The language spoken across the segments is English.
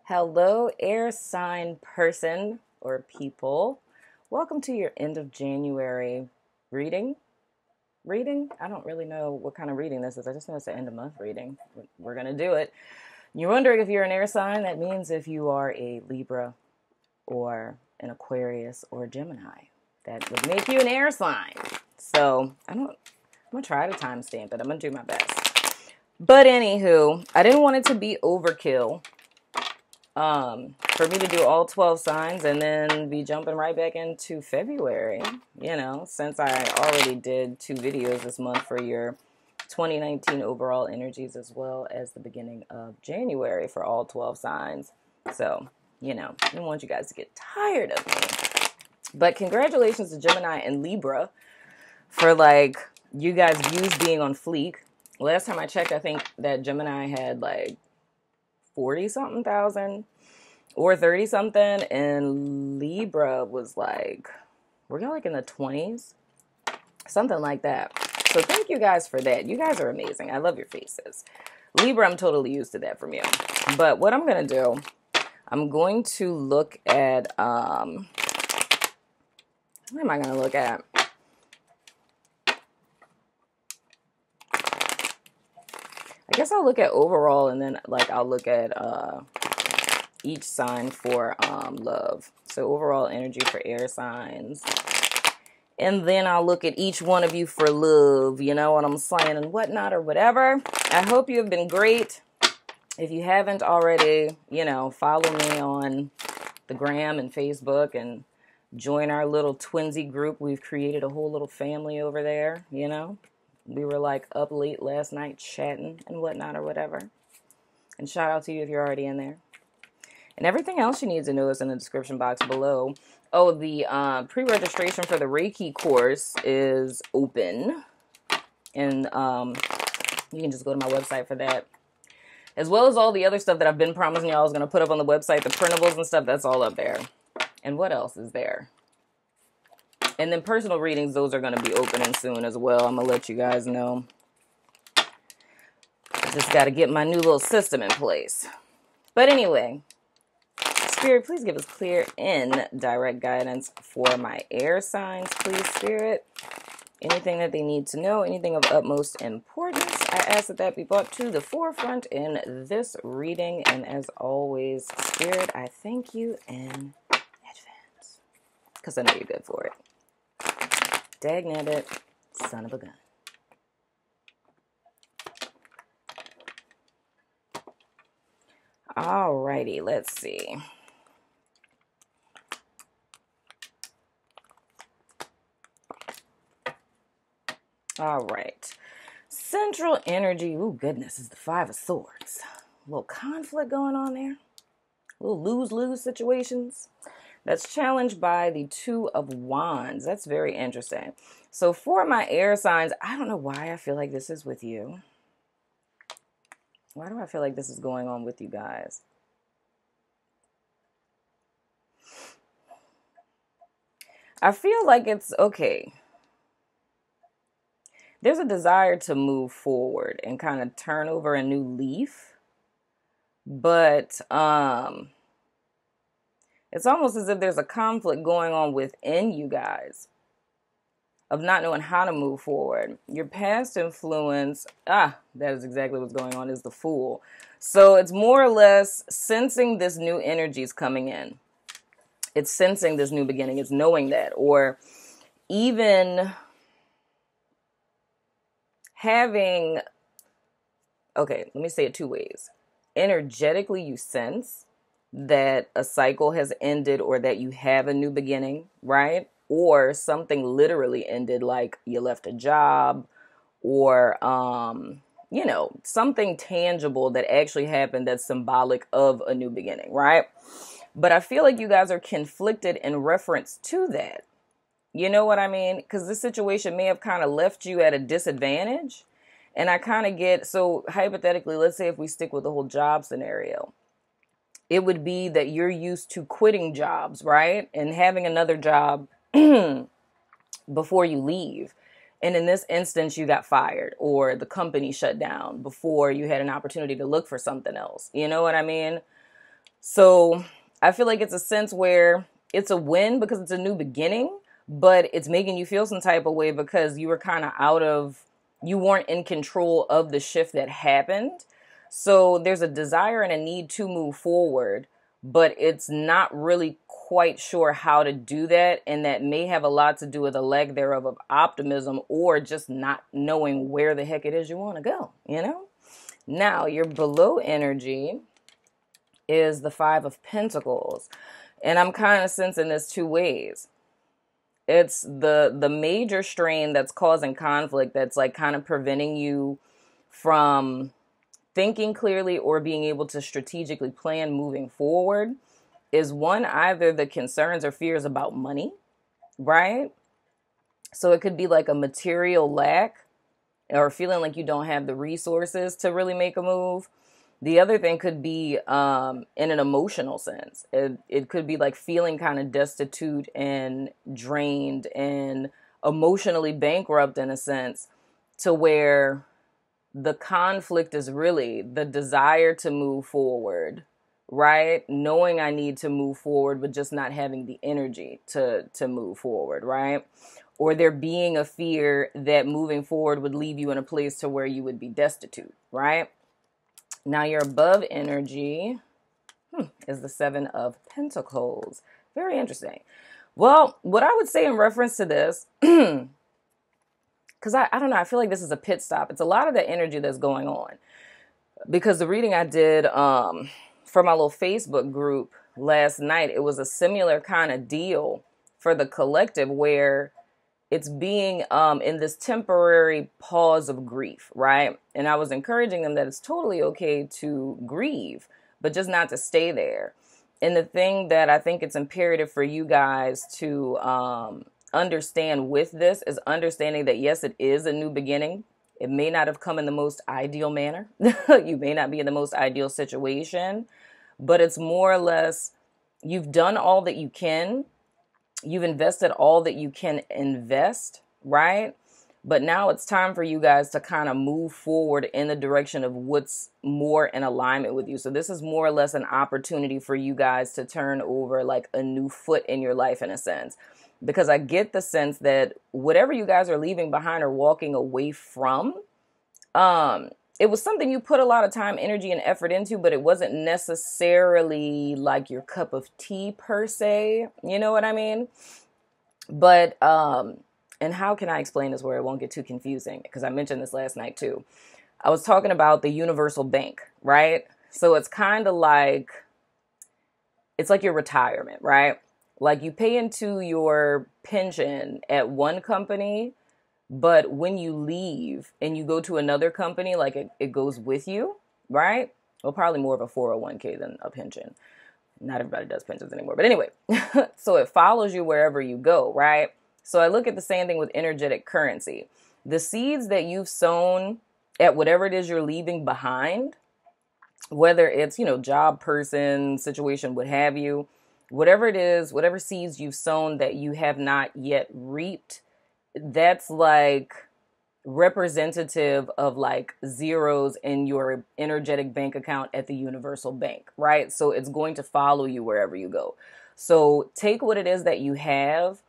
Hello, air sign person or people. Welcome to your end of January reading. I don't really know what kind of reading this is. I just know it's the end of month reading. We're going to do it. You're wondering if you're an air sign. That means if you are a Libra or an Aquarius or a Gemini. That would make you an air sign. So I'm going to try to timestamp it. I'm going to do my best. But anywho, I didn't want it to be overkill. For me to do all 12 signs and then be jumping right back into February, since I already did 2 videos this month for your 2019 overall energies as well as the beginning of January for all 12 signs. So, I don't want you guys to get tired of me. But congratulations to Gemini and Libra for you guys' views being on fleek. Last time I checked, I think that Gemini had 40-something thousand or 30-something, and Libra was we're in the 20s, something like that. So thank you guys for that. You guys are amazing. I love your faces. Libra, I'm totally used to that from you. But what I'm going to do, I'm going to look at, what am I going to look at? I guess I'll look at overall, and then I'll look at each sign for love. So overall energy for air signs. And then I'll look at each one of you for love, you know what I'm saying, and whatnot or whatever. I hope you have been great. If you haven't already, follow me on the gram and Facebook and join our little twinsy group. We've created a whole little family over there, We were up late last night chatting and whatnot or whatever. And shout out to you if you're already in there. And everything else you need to know is in the description box below. Oh, the pre-registration for the Reiki course is open. And you can just go to my website for that. As well as all the other stuff that I've been promising y'all I was going to put up on the website. The printables and stuff, that's all up there. And what else is there? And then personal readings, those are going to be opening soon as well. I'm going to let you guys know. Just got to get my new little system in place. But anyway, Spirit, please give us clear and direct guidance for my air signs, please, Spirit. Anything that they need to know, anything of utmost importance, I ask that be brought to the forefront in this reading. And as always, Spirit, I thank you in advance. Because I know you're good for it. Dagnabbit, son of a gun. Alrighty, let's see. All right. Central energy. Ooh, goodness, is the 5 of Swords. A little conflict going on there. A little lose-lose situations. That's challenged by the 2 of Wands. That's very interesting. So for my air signs, I don't know why I feel like this is with you. Why do I feel like this is going on with you guys? I feel like it's okay. There's a desire to move forward and kind of turn over a new leaf. But it's almost as if there's a conflict going on within you guys of not knowing how to move forward. Your past influence, that is exactly what's going on, is the Fool. So it's more or less sensing this new energy is coming in. It's sensing this new beginning. It's knowing that. Or even having, okay, let me say it 2 ways. Energetically, you sense that a cycle has ended or that you have a new beginning, right? Or something literally ended, like you left a job or, something tangible that actually happened that's symbolic of a new beginning, right? But I feel like you guys are conflicted in reference to that. You know what I mean? Because this situation may have kind of left you at a disadvantage. And I kind of get, so hypothetically, let's say if we stick with the whole job scenario, it would be that you're used to quitting jobs, right? And having another job before you leave. And in this instance, you got fired or the company shut down before you had an opportunity to look for something else. You know what I mean? So I feel like it's a sense where it's a win because it's a new beginning, but it's making you feel some type of way because you were kind of you weren't in control of the shift that happened. So there's a desire and a need to move forward, but it's not really quite sure how to do that. And that may have a lot to do with a lack thereof of optimism or just not knowing where the heck it is you want to go, you know? Now, your below energy is the Five of Pentacles. And I'm kind of sensing this two ways. It's the major strain that's causing conflict, that's like kind of preventing you from thinking clearly or being able to strategically plan moving forward, is one, either the concerns or fears about money, right? So it could be like a material lack or feeling like you don't have the resources to really make a move. The other thing could be in an emotional sense. It could be like feeling kind of destitute and drained and emotionally bankrupt in a sense, to where the conflict is really the desire to move forward, right? Knowing I need to move forward, but just not having the energy to move forward, right? Or there being a fear that moving forward would leave you in a place to where you would be destitute, right? Now, your above energy is the Seven of Pentacles. Very interesting. Well, what I would say in reference to this, because I don't know, I feel like this is a pit stop. It's a lot of the energy that's going on. Because the reading I did for my little Facebook group last night, it was a similar kind of deal for the collective where it's being in this temporary pause of grief, right? And I was encouraging them that it's totally okay to grieve, but just not to stay there. And the thing that I think it's imperative for you guys to understand with this is understanding that, yes, it is a new beginning. It may not have come in the most ideal manner. You may not be in the most ideal situation, but it's more or less, you've done all that you can. You've invested all that you can invest, right? But now it's time for you guys to kind of move forward in the direction of what's more in alignment with you. So this is more or less an opportunity for you guys to turn over like a new foot in your life in a sense. Because I get the sense that whatever you guys are leaving behind or walking away from, it was something you put a lot of time, energy, and effort into, but it wasn't necessarily like your cup of tea per se. You know what I mean? But, and how can I explain this where it won't get too confusing? Because I mentioned this last night too. I was talking about the universal bank, right? So it's kind of like, it's like your retirement, right? Like you pay into your pension at one company, but when you leave and you go to another company, like it goes with you, right? Well, probably more of a 401k than a pension. Not everybody does pensions anymore. But anyway, so it follows you wherever you go, right? So I look at the same thing with energetic currency. The seeds that you've sown at whatever it is you're leaving behind, whether it's, job, person, situation, what have you, whatever it is, whatever seeds you've sown that you have not yet reaped, that's like representative of like zeros in your energetic bank account at the universal bank, right? So it's going to follow you wherever you go. So take what it is that you have,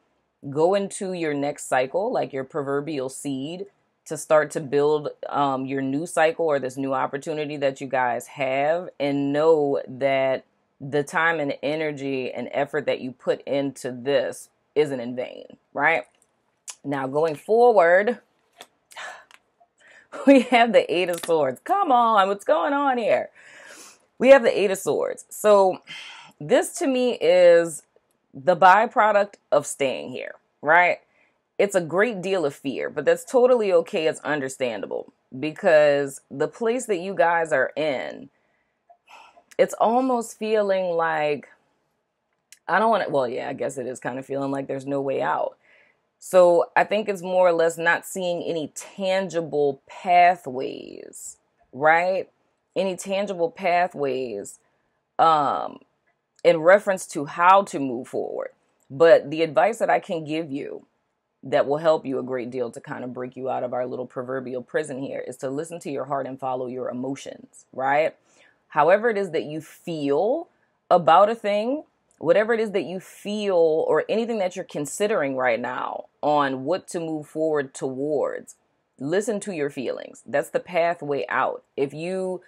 go into your next cycle, like your proverbial seed, to start to build your new cycle or this new opportunity that you guys have, and know that the time and energy and effort that you put into this isn't in vain, right? Now, going forward, we have the Eight of Swords. Come on, what's going on here? We have the Eight of Swords. So this to me is the byproduct of staying here, right? It's a great deal of fear, but that's totally okay. It's understandable because the place that you guys are in, it's almost feeling like, I don't want to, well, yeah, I guess it is kind of feeling like there's no way out. So I think it's more or less not seeing any tangible pathways, right? Any tangible pathways in reference to how to move forward. But the advice that I can give you that will help you a great deal to kind of break you out of our little proverbial prison here is to listen to your heart and follow your emotions, right? However it is that you feel about a thing, whatever it is that you feel or anything that you're considering right now on what to move forward towards, listen to your feelings. That's the pathway out. If you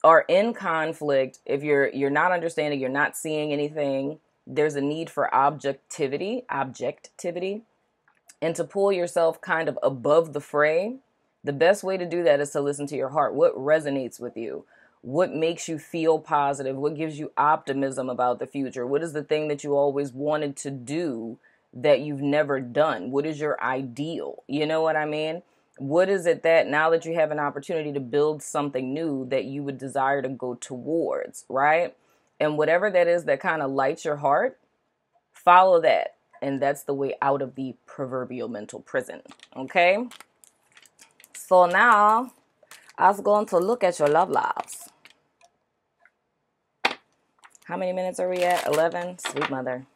are in conflict, if you're not understanding, you're not seeing anything, there's a need for objectivity, and to pull yourself kind of above the fray. The best way to do that is to listen to your heart. What resonates with you? What makes you feel positive? What gives you optimism about the future? What is the thing that you always wanted to do that you've never done? What is your ideal? You know what I mean? What is it that now that you have an opportunity to build something new that you would desire to go towards, right? And whatever that is that kind of lights your heart, follow that. And that's the way out of the proverbial mental prison, okay? So now, I was going to look at your love lives. How many minutes are we at? 11? Sweet mother.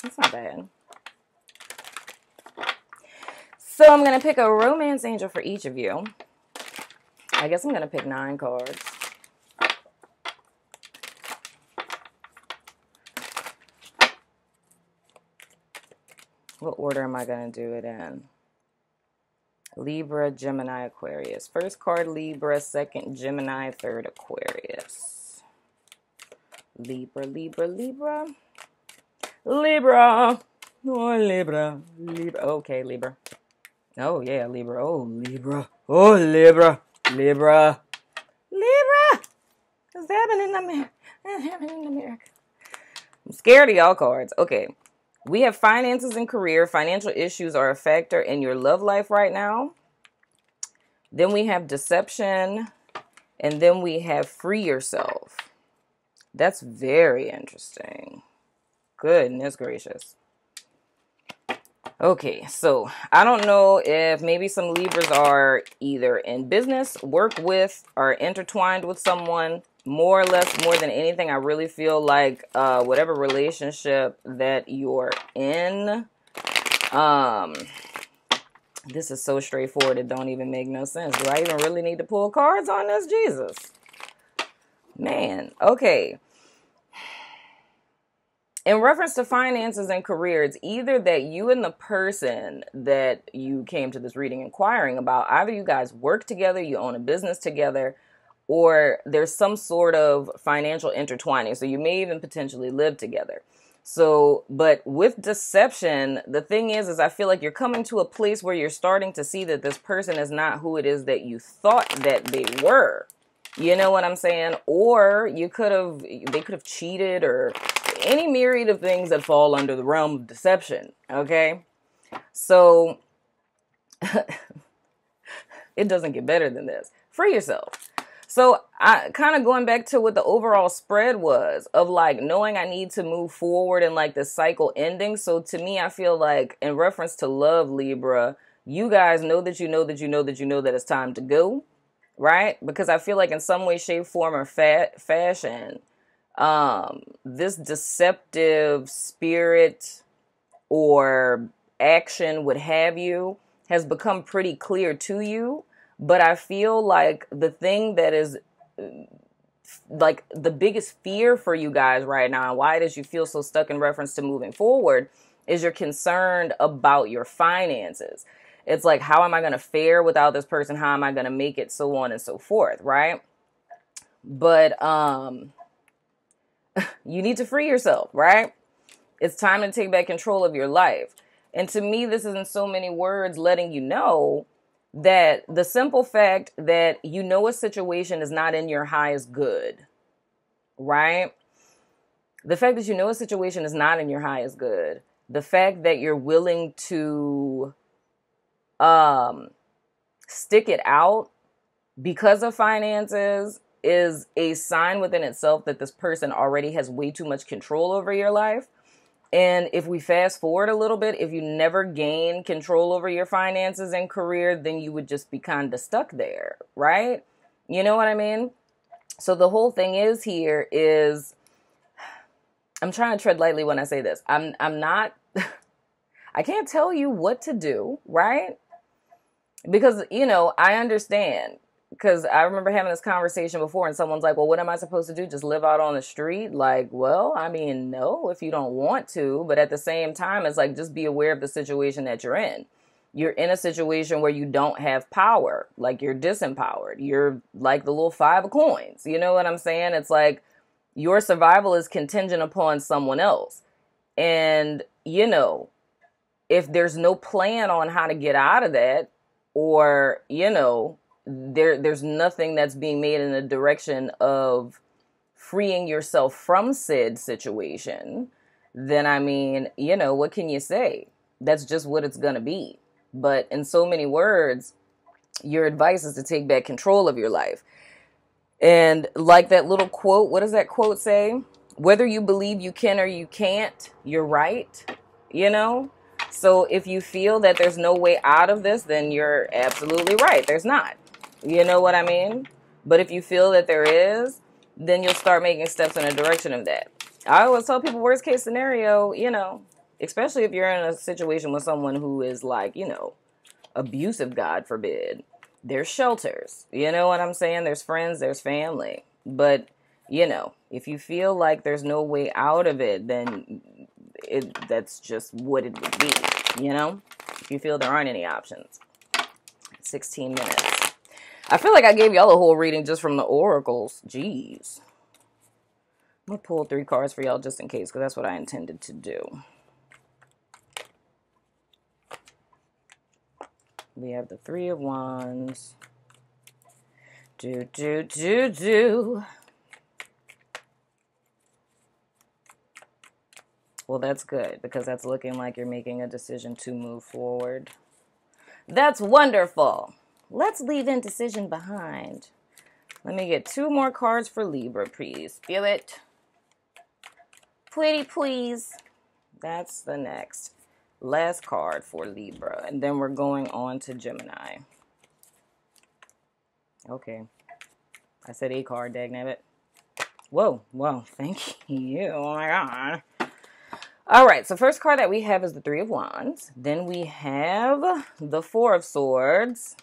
That's not bad. So I'm going to pick a romance angel for each of you. I guess I'm going to pick 9 cards. What order am I going to do it in? Libra, Gemini, Aquarius. First card, Libra. Second, Gemini. Third, Aquarius. Libra, Libra, Libra. Libra. Oh, Libra. Libra. Okay, Libra. Oh, yeah, Libra. Oh, Libra. Oh, Libra. Libra. Libra. What's happening in America? What's happening in America? I'm scared of y'all cards. Okay. We have finances and career. Financial issues are a factor in your love life right now. Then we have deception. And then we have free yourself. That's very interesting. Goodness gracious. Okay, so I don't know if maybe some Libras are either in business, work with, or intertwined with someone. More or less, more than anything, I really feel like whatever relationship that you're in, this is so straightforward, it don't even make no sense. Do I even really need to pull cards on this? Jesus. Man, okay. In reference to finances and career, it's either that you and the person that you came to this reading inquiring about, either you guys work together, you own a business together, or there's some sort of financial intertwining. So you may even potentially live together. So, but with deception, the thing is I feel like you're coming to a place where you're starting to see that this person is not who it is that you thought that they were. You know what I'm saying? Or they could have cheated, or any myriad of things that fall under the realm of deception. Okay. So it doesn't get better than this. Free yourself. So I kind of going back to what the overall spread was of like knowing I need to move forward and like the cycle ending. So to me, I feel like in reference to love, Libra, you guys know that you know that you know that you know that it's time to go, right? Because I feel like in some way, shape, form, or fashion, this deceptive spirit or action, what have you, has become pretty clear to you. But I feel like the thing that is like the biggest fear for you guys right now, and why it is you feel so stuck in reference to moving forward, is you're concerned about your finances. It's like, how am I going to fare without this person? How am I going to make it? So on and so forth, right? But you need to free yourself, right? It's time to take back control of your life. And to me, this is in so many words letting you know that the simple fact that you know a situation is not in your highest good, right? The fact that you know a situation is not in your highest good. The fact that you're willing to stick it out because of finances is a sign within itself that this person already has way too much control over your life. And if we fast forward a little bit, if you never gain control over your finances and career, then you would just be kind of stuck there, right? You know what I mean? So the whole thing is here is, I'm trying to tread lightly when I say this. I'm not, I can't tell you what to do, right? Because, you know, I understand Because I remember having this conversation before and someone's like, well, what am I supposed to do? Just live out on the street? Like, well, I mean, no, if you don't want to. But at the same time, it's like, just be aware of the situation that you're in. You're in a situation where you don't have power. Like, you're disempowered. You're like the little 5 of coins. You know what I'm saying? It's like your survival is contingent upon someone else. And, you know, if there's no plan on how to get out of that, or, you know, there's nothing that's being made in the direction of freeing yourself from said situation, then, I mean, you know, what can you say? That's just what it's going to be. But in so many words, your advice is to take back control of your life. And like that little quote, what does that quote say? Whether you believe you can or you can't, you're right, you know? So if you feel that there's no way out of this, then you're absolutely right. There's not. You know what I mean? But if you feel that there is, then you'll start making steps in a direction of that. I always tell people, worst case scenario, you know, especially if you're in a situation with someone who is like, you know, abusive, God forbid, there's shelters. You know what I'm saying? There's friends, there's family. But, you know, if you feel like there's no way out of it, then that's just what it would be, you know? If you feel there aren't any options. 16 minutes. I feel like I gave y'all a whole reading just from the oracles. Jeez. I'm going to pull 3 cards for y'all just in case, because that's what I intended to do. We have the 3 of Wands. Well, that's good, because that's looking like you're making a decision to move forward. That's wonderful. Let's leave indecision behind. Let me get 2 more cards for Libra, please. Feel it. Pretty please. That's the next. Last card for Libra. And then we're going on to Gemini. Okay. I said a card, dagnabbit. Whoa, whoa, thank you. Oh my God. All right, so first card that we have is the 3 of Wands. Then we have the 4 of Swords.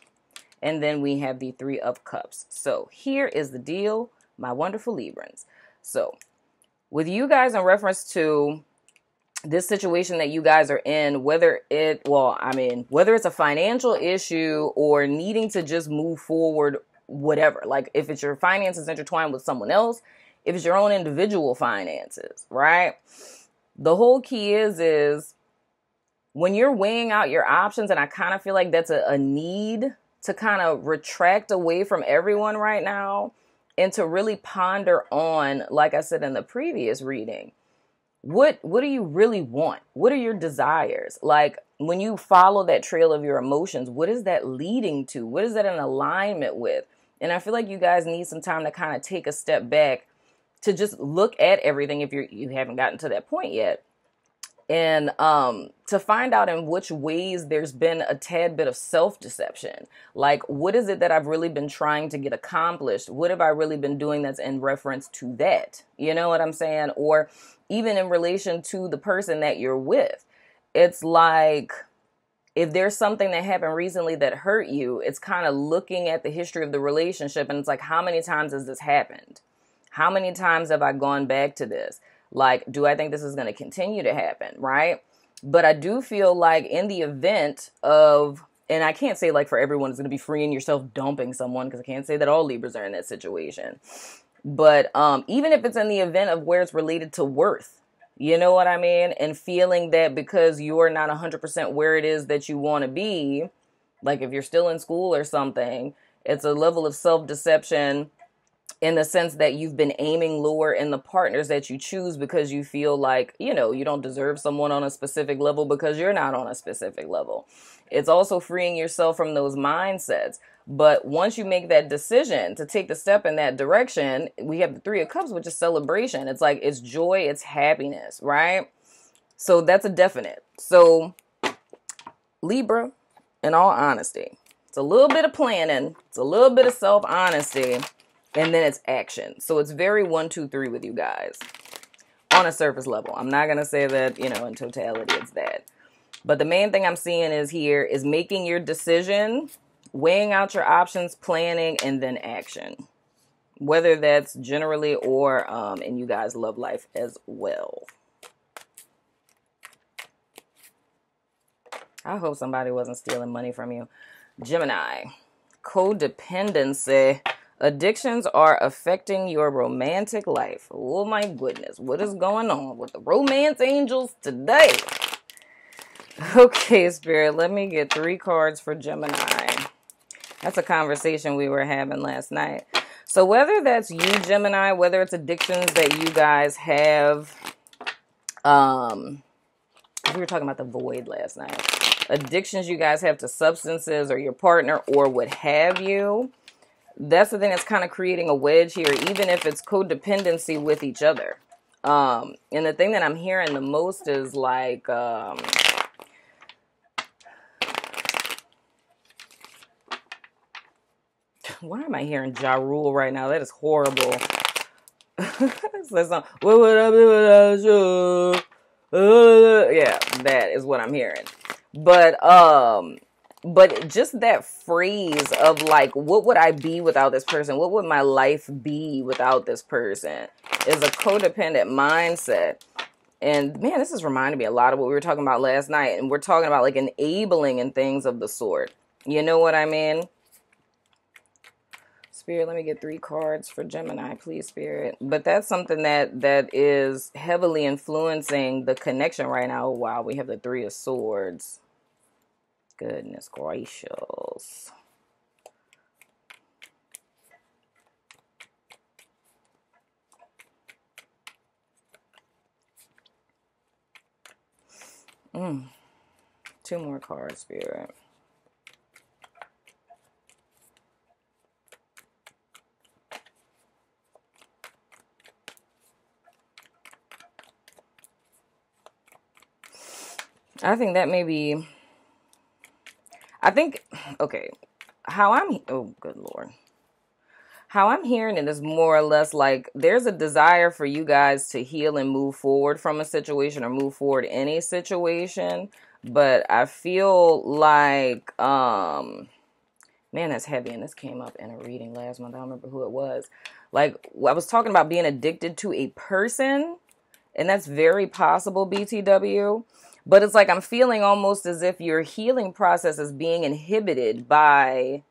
And then we have the 3 of Cups. So here is the deal, my wonderful Librans. So with you guys in reference to this situation that you guys are in, whether it's a financial issue or needing to just move forward, whatever. Like if it's your finances intertwined with someone else, if it's your own individual finances, right? The whole key is when you're weighing out your options, and I kind of feel like that's a need to kind of retract away from everyone right now and to really ponder on, like I said in the previous reading, what do you really want? What are your desires? Like when you follow that trail of your emotions, what is that leading to? What is that in alignment with? And I feel like you guys need some time to kind of take a step back to just look at everything if you haven't gotten to that point yet. And to find out in which ways there's been a tad bit of self-deception. Like, what is it that I've really been trying to get accomplished? What have I really been doing that's in reference to that? You know what I'm saying? Or even in relation to the person that you're with. It's like, if there's something that happened recently that hurt you, it's kind of looking at the history of the relationship. And it's like, how many times has this happened? How many times have I gone back to this? Like, do I think this is going to continue to happen, right? But I do feel like in the event of, and I can't say like for everyone it's going to be freeing yourself dumping someone, because I can't say that all Libras are in that situation. But even if it's in the event of where it's related to worth, you know what I mean? And feeling that because you're not 100% where it is that you want to be, like if you're still in school or something, it's a level of self-deception in the sense that you've been aiming lower in the partners that you choose because you feel like, you know, you don't deserve someone on a specific level because you're not on a specific level. It's also freeing yourself from those mindsets. But once you make that decision to take the step in that direction, we have the 3 of Cups, which is celebration. It's like, it's joy, it's happiness, right? So that's a definite. So Libra, in all honesty, it's a little bit of planning. It's a little bit of self-honesty. And then it's action. So it's very 1, 2, 3 with you guys on a surface level. I'm not going to say that, you know, in totality it's that. But the main thing I'm seeing is here is making your decision weighing out your options, planning, and then action. Whether that's generally or in you guys' love life as well. I hope somebody wasn't stealing money from you. Gemini, codependency. Addictions are affecting your romantic life. Oh my goodness. What is going on with the romance angels today? Okay, Spirit, let me get 3 cards for Gemini. That's a conversation we were having last night. So whether that's you, Gemini, whether it's addictions that you guys have, we were talking about the void last night. Addictions you guys have to substances or your partner or what have you. That's the thing that's kind of creating a wedge here, even if it's codependency with each other. And the thing that I'm hearing the most is like, why am I hearing Ja Rule right now? That is horrible. So what would I do without you? Yeah, that is what I'm hearing. But just that phrase of like, what would I be without this person? What would my life be without this person? Is a codependent mindset. And man, this is reminding me a lot of what we were talking about last night. And we're talking about like enabling and things of the sort. You know what I mean? Spirit, let me get 3 cards for Gemini, please, Spirit. But that's something that is heavily influencing the connection right now. Wow, we have the 3 of Swords. Goodness gracious. Two more cards, Spirit. I think that may be, okay, oh, good Lord. How I'm hearing it is more or less like there's a desire for you guys to heal and move forward from a situation or move forward in a situation. But I feel like, man, that's heavy. And this came up in a reading last month. I don't remember who it was. Like, I was talking about being addicted to a person. And that's very possible, BTW. But it's like I'm feeling almost as if your healing process is being inhibited by,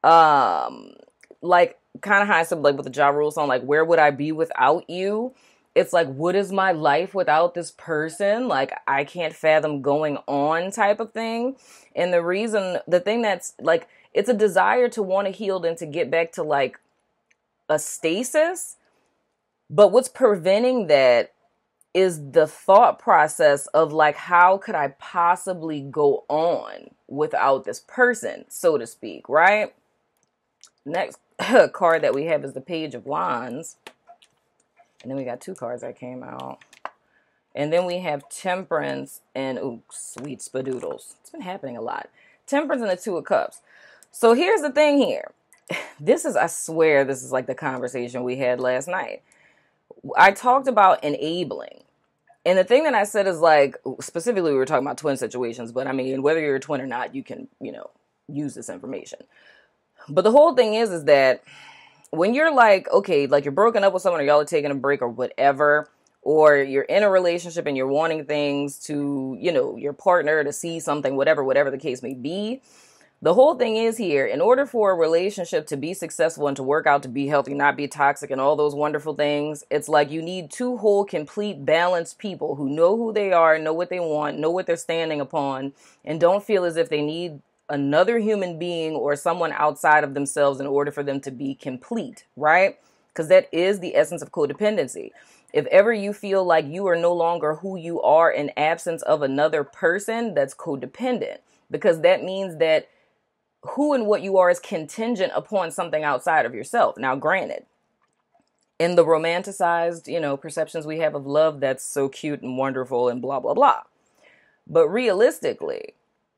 like, kind of how I said, like, with the Ja Rule song, like, where would I be without you? It's like, what is my life without this person? Like, I can't fathom going on type of thing. And the thing that's, like, it's a desire to want to heal and to get back to, like, a stasis. But what's preventing that is the thought process of like, how could I possibly go on without this person, so to speak, right? Next card that we have is the Page of Wands. And then we got 2 cards that came out. And then we have Temperance and, ooh, sweet spadoodles. It's been happening a lot. Temperance and the 2 of Cups. So here's the thing here. I swear this is like the conversation we had last night. I talked about enabling. And the thing that I said is like, specifically we were talking about twin situations, but I mean, whether you're a twin or not, you can, use this information. But the whole thing is that when you're like, okay, like you're broken up with someone or y'all are taking a break or whatever, or you're in a relationship and you're wanting things to, your partner to see something, whatever the case may be. The whole thing is here, in order for a relationship to be successful and to work out, to be healthy, not be toxic and all those wonderful things, it's like you need 2 whole, complete, balanced people who know who they are, know what they want, know what they're standing upon, and don't feel as if they need another human being or someone outside of themselves in order for them to be complete, right? Because that is the essence of codependency. If ever you feel like you are no longer who you are in absence of another person, that's codependent, because that means that who and what you are is contingent upon something outside of yourself. Now, granted, in the romanticized, perceptions we have of love, that's so cute and wonderful and blah, blah, blah. But realistically,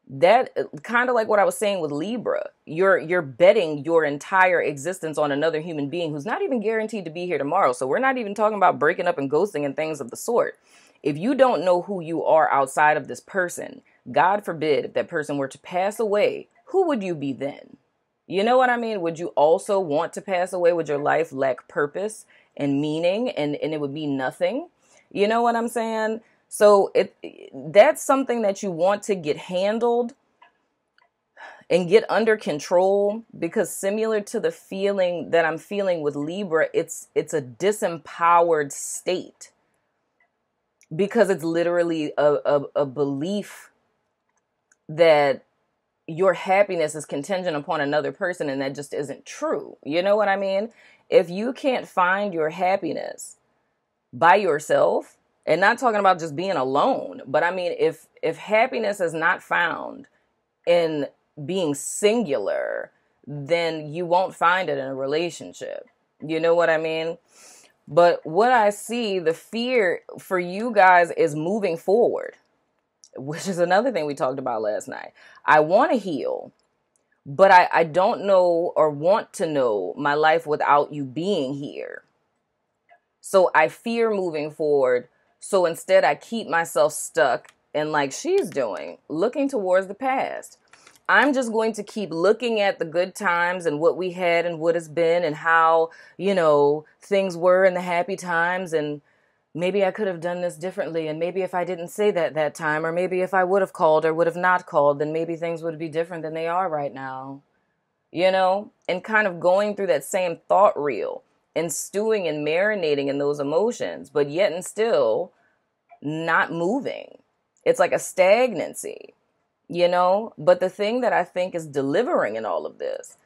that kind of like what I was saying with Libra, you're betting your entire existence on another human being who's not even guaranteed to be here tomorrow. So we're not even talking about breaking up and ghosting and things of the sort. If you don't know who you are outside of this person, God forbid if that person were to pass away, who would you be then? You know what I mean? Would you also want to pass away? Would your life lack purpose and meaning, and it would be nothing? You know what I'm saying? So that's something that you want to get handled and get under control, because similar to the feeling that I'm feeling with Libra, it's a disempowered state, because it's literally a belief that your happiness is contingent upon another person, and that just isn't true. You know what I mean? If you can't find your happiness by yourself, and not talking about just being alone, but I mean, if happiness is not found in being singular, then you won't find it in a relationship. You know what I mean? But what I see, the fear for you guys is moving forward, which is another thing we talked about last night. I want to heal, but I don't know or want to know my life without you being here. So I fear moving forward. So instead I keep myself stuck and, like she's doing, looking towards the past. I'm just going to keep looking at the good times and what we had and what has been and how, you know, things were in the happy times, and maybe I could have done this differently, and maybe if I didn't say that time, or maybe if I would have called or would have not called, then maybe things would be different than they are right now. You know, and kind of going through that same thought reel and stewing and marinating in those emotions, but yet and still not moving. It's like a stagnancy. You know, but the thing that I think is delivering in all of this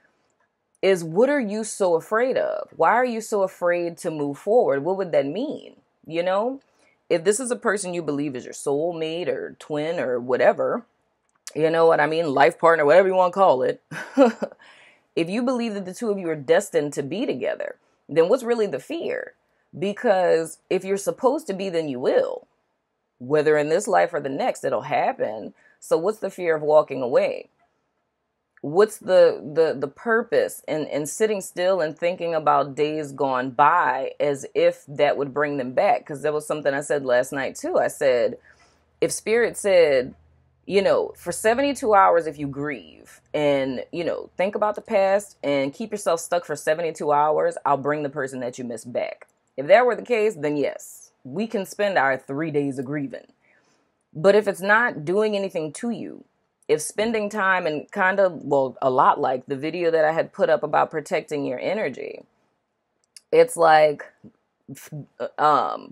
is, what are you so afraid of? Why are you so afraid to move forward? What would that mean? You know, if this is a person you believe is your soulmate or twin or whatever, you know what I mean? Life partner, whatever you want to call it. If you believe that the two of you are destined to be together, then what's really the fear? Because if you're supposed to be, then you will. Whether in this life or the next, it'll happen. So what's the fear of walking away? What's the purpose in sitting still and thinking about days gone by as if that would bring them back? Because that was something I said last night too. I said, if Spirit said, you know, for 72 hours, if you grieve and, you know, think about the past and keep yourself stuck for 72 hours, I'll bring the person that you missed back. If that were the case, then yes, we can spend our 3 days of grieving. But if it's not doing anything to you, if spending time and kind of, well, a lot like the video that I had put up about protecting your energy, it's like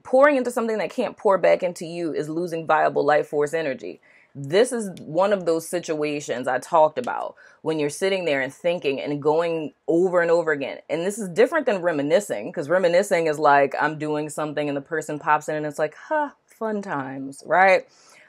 pouring into something that can't pour back into you is losing viable life force energy. This is one of those situations I talked about when you're sitting there and thinking and going over and over again. And this is different than reminiscing, because reminiscing is like I'm doing something and the person pops in and it's like, fun times, right?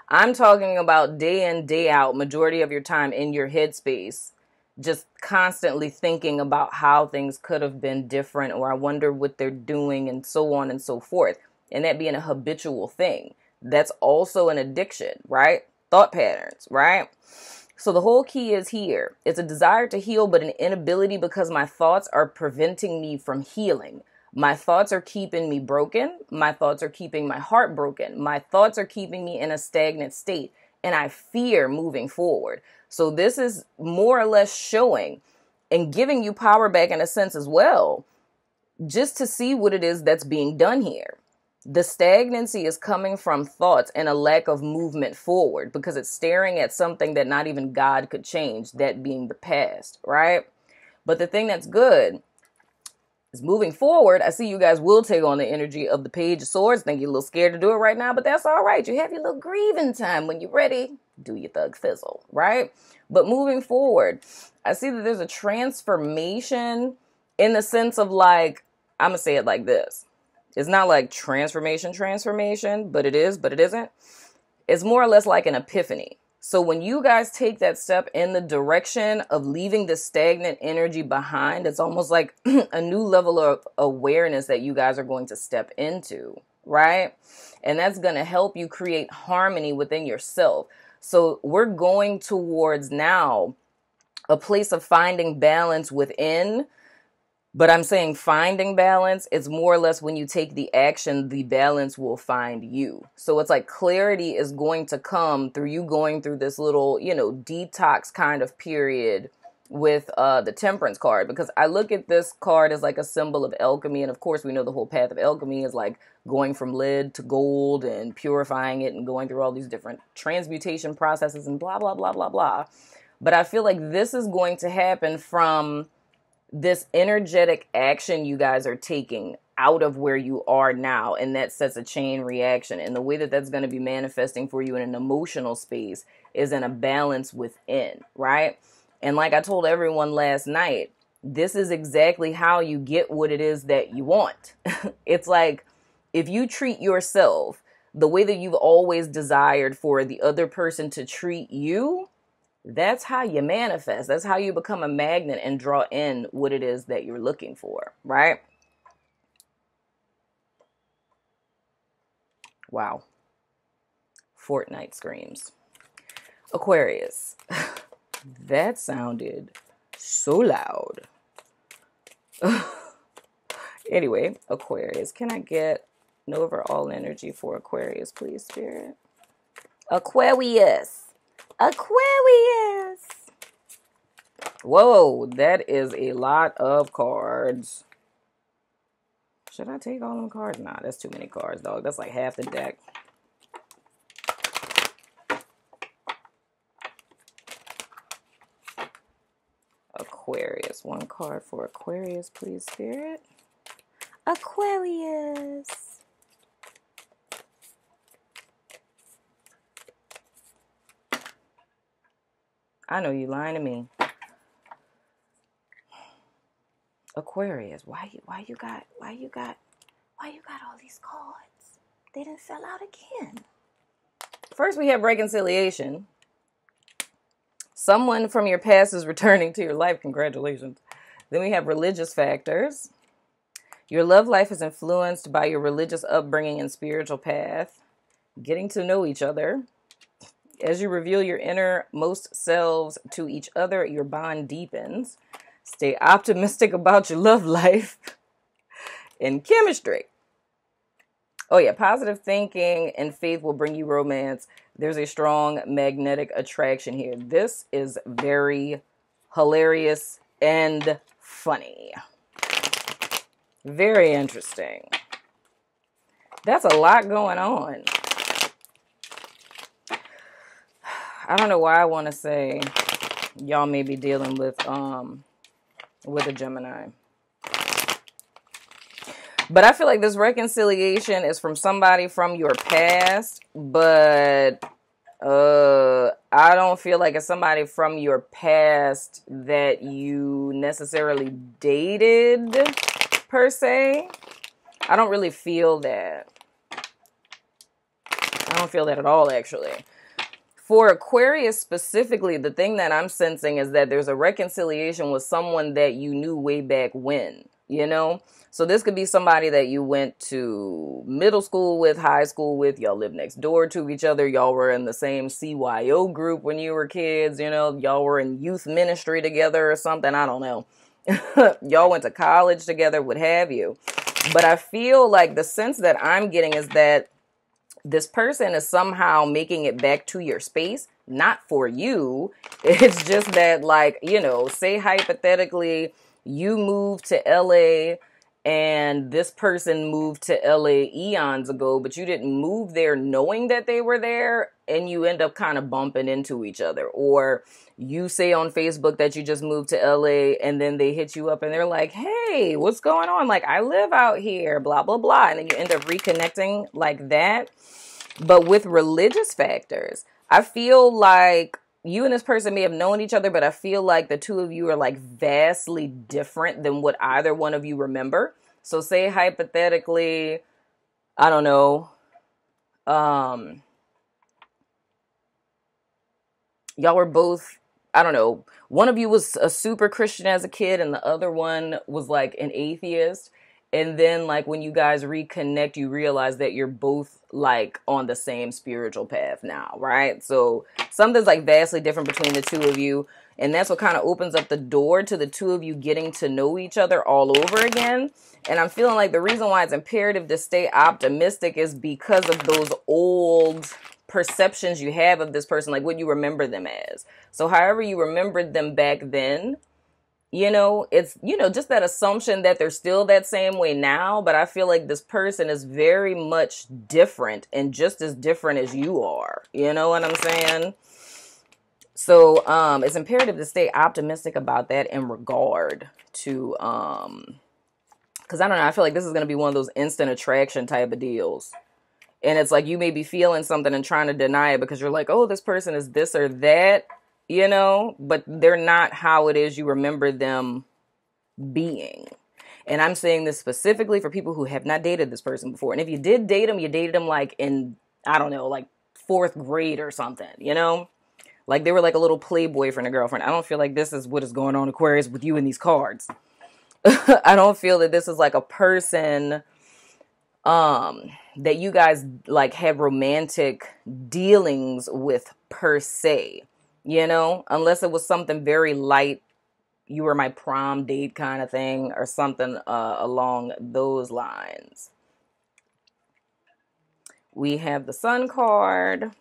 I'm talking about day in, day out, majority of your time in your headspace, just constantly thinking about how things could have been different, or I wonder what they're doing, and so on and so forth. And that being a habitual thing. That's also an addiction, right? Thought patterns, right? So the whole key is here. It's a desire to heal, but an inability because my thoughts are preventing me from healing. My thoughts are keeping me broken. My thoughts are keeping my heart broken. My thoughts are keeping me in a stagnant state, and I fear moving forward. So this is more or less showing and giving you power back in a sense as well, just to see what it is that's being done here. The stagnancy is coming from thoughts and a lack of movement forward, because it's staring at something that not even God could change, that being the past, right? But the thing that's good is moving forward. I see you guys will take on the energy of the Page of Swords. Think you're a little scared to do it right now, but that's all right. You have your little grieving time. When you're ready, do your thug fizzle, right? But moving forward, I see that there's a transformation in the sense of, like, I'm going to say it like this. It's not like transformation, but it is, but it isn't. It's more or less like an epiphany. So when you guys take that step in the direction of leaving the stagnant energy behind, it's almost like a new level of awareness that you guys are going to step into, right? And that's going to help you create harmony within yourself. So we're going towards now a place of finding balance within, But I'm saying finding balance, it's more or less when you take the action, the balance will find you. So it's like clarity is going to come through you going through this little, you know, detox kind of period with the Temperance card. Because I look at this card as like a symbol of alchemy. And of course, we know the whole path of alchemy is like going from lead to gold and purifying it and going through all these different transmutation processes and blah, blah, blah, blah, blah. But I feel like this is going to happen from this energetic action you guys are taking out of where you are now, and that sets a chain reaction. And the way that that's going to be manifesting for you in an emotional space is in a balance within, right? And like I told everyone last night, this is exactly how you get what it is that you want. It's like if you treat yourself the way that you've always desired for the other person to treat you, that's how you manifest. That's how you become a magnet and draw in what it is that you're looking for, right? Wow. Fortnite screams. Aquarius. That sounded so loud. Anyway, Aquarius. Can I get an overall energy for Aquarius, please, Spirit? Aquarius. Aquarius. Whoa, that is a lot of cards. Should I take all them cards? Nah, that's too many cards, dog. That's like half the deck. Aquarius. One card for Aquarius, please, Spirit. Aquarius. I know you lying to me. Aquarius, why you got all these cards? They didn't sell out again. First we have reconciliation. Someone from your past is returning to your life. Congratulations. Then we have religious factors. Your love life is influenced by your religious upbringing and spiritual path. Getting to know each other. As you reveal your innermost selves to each other, your bond deepens. Stay optimistic about your love life. And chemistry. Oh yeah, positive thinking and faith will bring you romance. There's a strong magnetic attraction here. This is very hilarious and funny. Very interesting. That's a lot going on. I don't know why I want to say y'all may be dealing with a Gemini. But I feel like this reconciliation is from somebody from your past, but I don't feel like it's somebody from your past that you necessarily dated, per se. I don't really feel that. I don't feel that at all, actually. For Aquarius specifically, the thing that I'm sensing is that there's a reconciliation with someone that you knew way back when, you know? So this could be somebody that you went to middle school with, high school with, y'all live next door to each other, y'all were in the same CYO group when you were kids, you know, y'all were in youth ministry together or something, I don't know. Y'all went to college together, what have you. But I feel like the sense that I'm getting is that this person is somehow making it back to your space, not for you. It's just that, like, you know, say hypothetically you moved to LA and this person moved to LA eons ago, but you didn't move there knowing that they were there, and you end up kind of bumping into each other. Or you say on Facebook that you just moved to LA and then they hit you up and they're like, hey, what's going on? Like, I live out here, blah, blah, blah. And then you end up reconnecting like that. But with religious factors, I feel like you and this person may have known each other, but I feel like the two of you are like vastly different than what either one of you remember. So say hypothetically, I don't know, y'all were both, I don't know, one of you was a super Christian as a kid and the other one was like an atheist. And then, like, when you guys reconnect, you realize that you're both, like, on the same spiritual path now, right? So something's, like, vastly different between the two of you. And that's what kind of opens up the door to the two of you getting to know each other all over again. And I'm feeling like the reason why it's imperative to stay optimistic is because of those old perceptions you have of this person, like what you remember them as. So however you remembered them back then, you know, it's, you know, just that assumption that they're still that same way now. But I feel like this person is very much different and just as different as you are. You know what I'm saying? So it's imperative to stay optimistic about that in regard to, because I don't know, I feel like this is going to be one of those instant attraction type of deals. And it's like you may be feeling something and trying to deny it because you're like, oh, this person is this or that. You know, but they're not how it is you remember them being. And I'm saying this specifically for people who have not dated this person before. And if you did date them, you dated them like in, I don't know, like 4th grade or something, you know? Like they were like a little playboyfriend or girlfriend. I don't feel like this is what is going on, Aquarius, with you in these cards. I don't feel that this is like a person that you guys like have romantic dealings with per se. You know, unless it was something very light, you were my prom date kind of thing or something along those lines. We have the Sun card.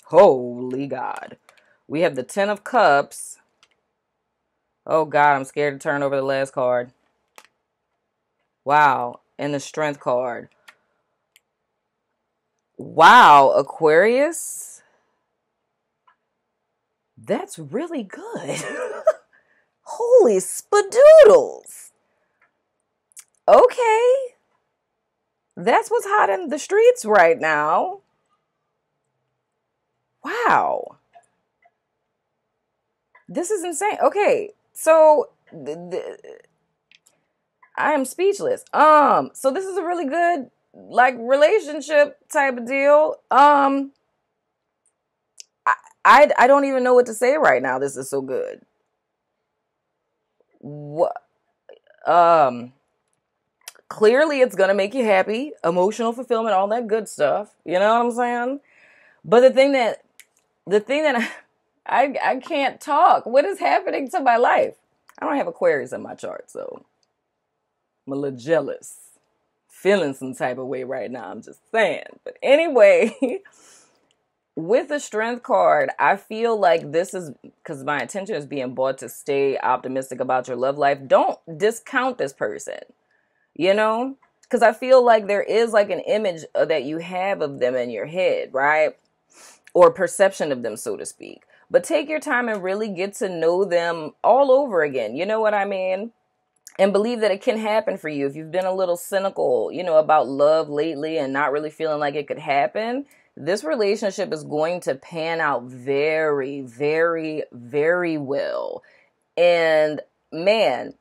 Holy God. We have the 10 of Cups. Oh God, I'm scared to turn over the last card. Wow. And the Strength card. Wow, Aquarius. That's really good. Holy spadoodles. Okay. That's what's hot in the streets right now. Wow. This is insane. Okay. So I am speechless. So this is a really good like relationship type of deal. I don't even know what to say right now. This is so good. What? Clearly it's gonna make you happy, emotional fulfillment, all that good stuff. You know what I'm saying? But the thing that I can't talk. What is happening to my life? I don't have Aquarius in my chart, so I'm a little jealous. Feeling some type of way right now. I'm just saying. But anyway. With the Strength card, I feel like this is, because my attention is being brought to stay optimistic about your love life. Don't discount this person, you know? Because I feel like there is like an image that you have of them in your head, right? Or perception of them, so to speak. But take your time and really get to know them all over again. You know what I mean? And believe that it can happen for you. If you've been a little cynical, you know, about love lately and not really feeling like it could happen, this relationship is going to pan out very, very, very well. And man,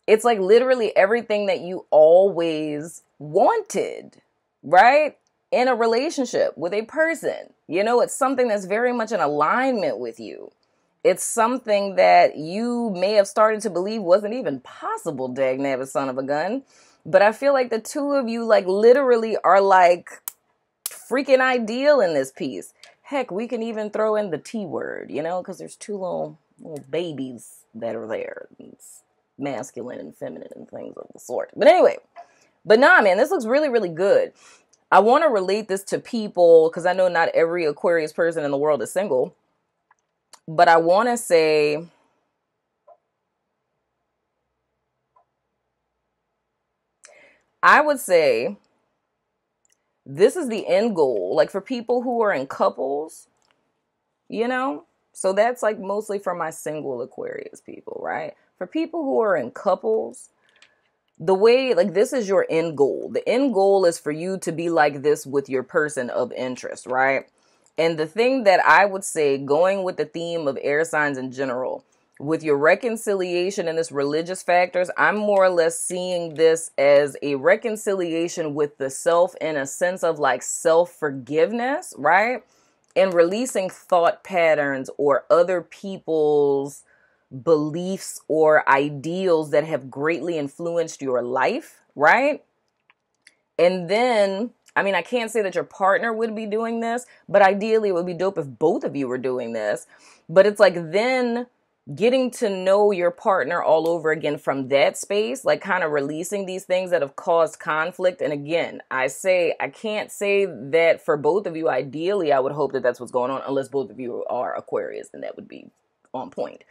it's like literally everything that you always wanted, right? In a relationship with a person. You know, it's something that's very much in alignment with you. It's something that you may have started to believe wasn't even possible, dagnabbit son of a gun. But I feel like the two of you like literally are like freaking ideal in this piece. Heck, we can even throw in the T word, you know, because there's two little babies that are there. It's masculine and feminine and things of the sort. But anyway, but nah, man, this looks really, really good. I want to relate this to people because I know not every Aquarius person in the world is single. But I want to say, I would say this is the end goal. Like for people who are in couples, you know, so that's like mostly for my single Aquarius people, right? For people who are in couples, the way, like this is your end goal. The end goal is for you to be like this with your person of interest, right? And the thing that I would say, going with the theme of air signs in general, with your reconciliation and this religious factors, I'm more or less seeing this as a reconciliation with the self in a sense of like self-forgiveness, right? And releasing thought patterns or other people's beliefs or ideals that have greatly influenced your life, right? And then, I mean, I can't say that your partner would be doing this, but ideally it would be dope if both of you were doing this. But it's like then getting to know your partner all over again from that space, like kind of releasing these things that have caused conflict. And again, I can't say that for both of you. Ideally, I would hope that that's what's going on, unless both of you are Aquarius, and that would be on point.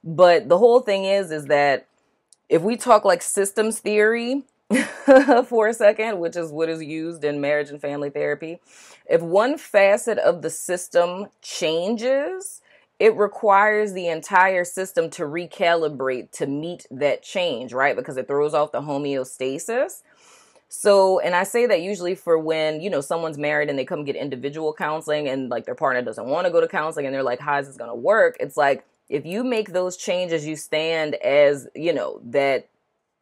But the whole thing is that if we talk like systems theory for a second, which is what is used in marriage and family therapy, if one facet of the system changes, it requires the entire system to recalibrate to meet that change, right? Because it throws off the homeostasis. So, and I say that usually for when, you know, someone's married and they come get individual counseling and like their partner doesn't want to go to counseling and they're like, how is this going to work? It's like, if you make those changes, you stand as, you know, that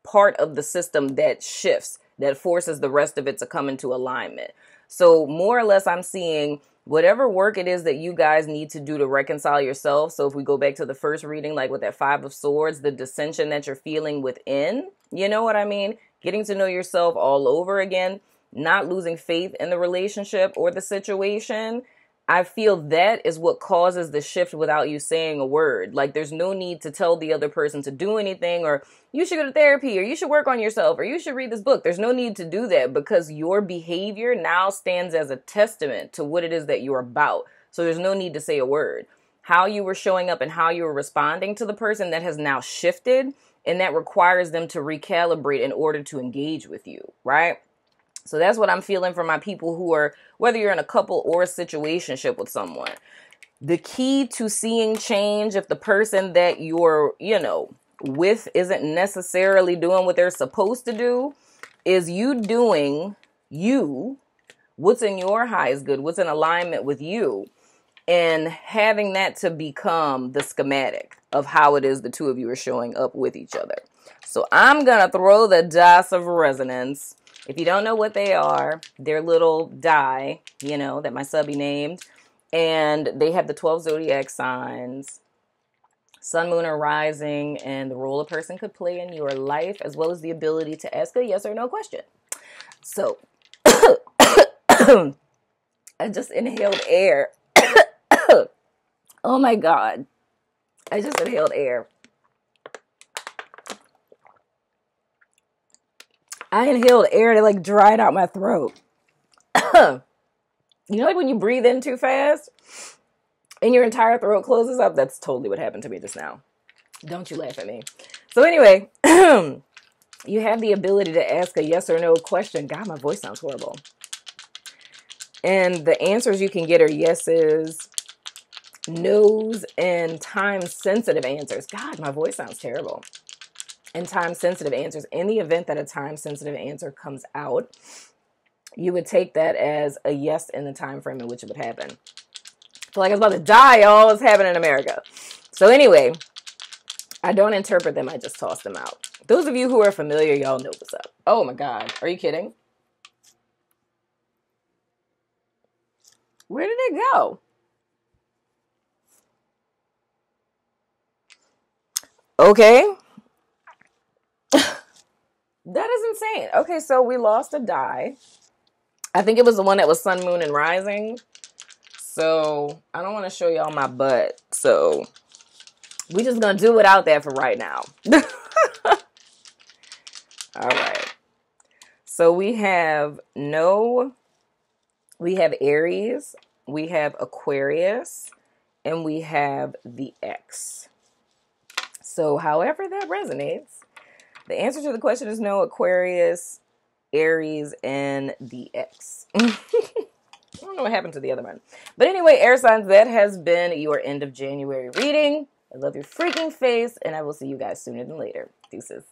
part of the system that shifts, that forces the rest of it to come into alignment. So more or less, I'm seeing whatever work it is that you guys need to do to reconcile yourself. So if we go back to the first reading, like with that 5 of Swords, the dissension that you're feeling within, you know what I mean? Getting to know yourself all over again, not losing faith in the relationship or the situation. I feel that is what causes the shift without you saying a word. Like, there's no need to tell the other person to do anything, or you should go to therapy, or you should work on yourself, or you should read this book. There's no need to do that, because your behavior now stands as a testament to what it is that you're about. So there's no need to say a word. How you were showing up and how you were responding to the person, that has now shifted, and that requires them to recalibrate in order to engage with you, right? So that's what I'm feeling for my people who are, whether you're in a couple or a situationship with someone. The key to seeing change, if the person that you're, you know, with isn't necessarily doing what they're supposed to do, is you doing you, what's in your highest good, what's in alignment with you, and having that to become the schematic of how it is the two of you are showing up with each other. So I'm going to throw the dice of resonance. If you don't know what they are, they're little die, you know, that my subby named. And they have the 12 zodiac signs, sun, moon, or rising, and the role a person could play in your life, as well as the ability to ask a yes or no question. So I just inhaled air. Oh my God. I just inhaled air. I inhaled air and it like dried out my throat. You know, like when you breathe in too fast and your entire throat closes up? That's totally what happened to me just now. Don't you laugh at me. So anyway, you have the ability to ask a yes or no question. God, my voice sounds horrible. And the answers you can get are yeses, no's, and time-sensitive answers. God, my voice sounds terrible. And time-sensitive answers. In the event that a time-sensitive answer comes out, you would take that as a yes in the time frame in which it would happen. I feel like I was about to die, y'all. It's happening in America. So anyway, I don't interpret them. I just toss them out. Those of you who are familiar, y'all know what's up. Oh my God. Are you kidding? Where did it go? Okay. That is insane. Okay, so we lost a die. I think it was the one that was sun, moon, and rising. So I don't want to show y'all my butt. So we just going to do without that for right now. All right. So we have Aries, we have Aquarius, and we have the X. So however that resonates, the answer to the question is no: Aquarius, Aries, and the X. I don't know what happened to the other one. But anyway, air signs, that has been your end of January reading. I love your freaking face, and I will see you guys sooner than later. Deuces.